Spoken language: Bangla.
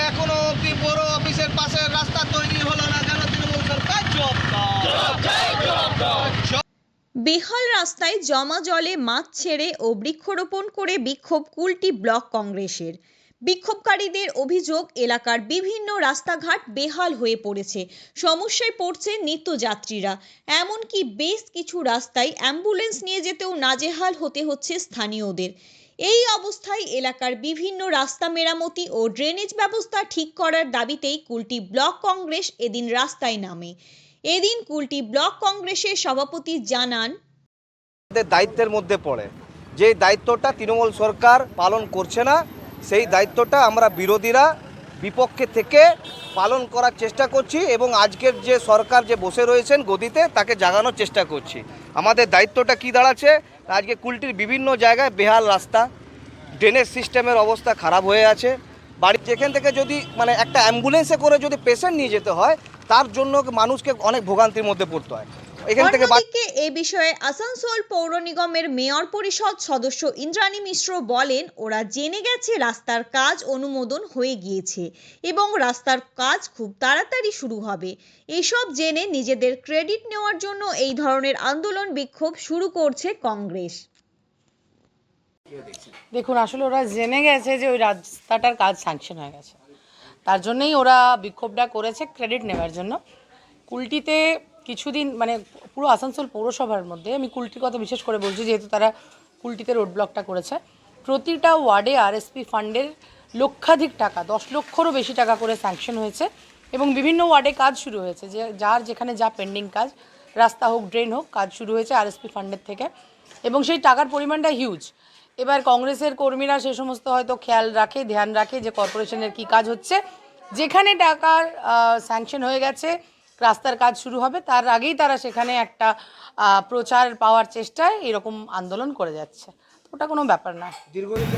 এখনো অব্দি বড় অফিসের পাশে রাস্তা তৈরি হলো না কেন? তৃণমূল সরকার বেহাল রাস্তায় জমা জলে মাছ ছেড়ে ও বৃক্ষরোপণ করে বিক্ষোভ কুলটি ব্লক কংগ্রেসের। বিক্ষোভকারীদের অভিযোগ, এলাকার বিভিন্ন রাস্তাঘাট বেহাল হয়ে পড়েছে, সমস্যায় পড়ছে নিত্যযাত্রীরা। এমনকি বেশ কিছু রাস্তায় অ্যাম্বুলেন্স নিয়ে যেতেও নাজেহাল হতে হচ্ছে স্থানীয়দের। এই অবস্থায় এলাকার বিভিন্ন রাস্তা মেরামতি ও ড্রেনেজ ব্যবস্থা ঠিক করার দাবিতেই কুলটি ব্লক কংগ্রেস এদিন রাস্তায় নামে। এদিন কুলটি ব্লক কংগ্রেসের সভাপতি জানান, দায়িত্বের মধ্যে পড়ে যে দায়িত্বটা তৃণমূল সরকার পালন করছে না, সেই দায়িত্বটা আমরা বিরোধীরা বিপক্ষে থেকে পালন করার চেষ্টা করছি এবং আজকের যে সরকার যে বসে রয়েছেন গদিতে তাকে জাগানোর চেষ্টা করছি। আমাদের দায়িত্বটা কি দাঁড়াচ্ছে? আজকে কুলটির বিভিন্ন জায়গায় বেহাল রাস্তা, ড্রেনেজ সিস্টেমের অবস্থা খারাপ হয়ে আছে। বাড়ি যেখান থেকে যদি একটা অ্যাম্বুলেন্সে করে যদি পেশেন্ট নিয়ে যেতে হয়, তার জন্য মানুষকে অনেক ভোগান্তির মধ্যে পড়তে হয়। অন্যদিকে এ বিষয়ে আসানসোল পৌর নিগমের মেয়র পরিষদ সদস্য ইন্দ্রাণী মিশ্র বলেন, ওরা জেনে গেছে রাস্তার কাজ অনুমোদন হয়ে গিয়েছে এবং রাস্তার কাজ খুব তাড়াতাড়ি শুরু হবে। এসব জেনে নিজেদের ক্রেডিট নেওয়ার জন্য এই ধরনের আন্দোলন বিক্ষোভ শুরু করছে কংগ্রেস। দেখুন, আসলে ওরা জেনে গেছে যে ওই রাস্তাটার কাজ স্যাংশন হয়ে গেছে, তার জন্যই ওরা বিক্ষোভটা করেছে ক্রেডিট নেওয়ার জন্য। কুলটিতে কিছুদিন পুরো আসানসোল পৌরসভার মধ্যে আমি কুলটির কথা বিশেষ করে বলছি, যেহেতু তারা কুলটিতে রোড ব্লকটা করেছে। প্রতিটা ওয়ার্ডে আরএসপি ফান্ডের লক্ষাধিক টাকা, 10 লক্ষেরও বেশি টাকা করে স্যাংশন হয়েছে এবং বিভিন্ন ওয়ার্ডে কাজ শুরু হয়েছে। যে যার যেখানে যা পেন্ডিং কাজ, রাস্তা হোক ড্রেন হোক, কাজ শুরু হয়েছে আরএসপি ফান্ডের থেকে এবং সেই টাকার পরিমাণটা হিউজ। এবার কংগ্রেসের কর্মীরা সে সমস্ত হয়তো খেয়াল রাখে, ধ্যান রাখে যে কর্পোরেশনের কি কাজ হচ্ছে। যেখানে টাকার স্যাংশন হয়ে গেছে, রাস্তার কাজ শুরু হবে, তার আগেই তারা সেখানে একটা প্রচার পাওয়ার চেষ্টায় এরকম আন্দোলন করে যাচ্ছে। ওটা কোনো ব্যাপার না। দীর্ঘদিন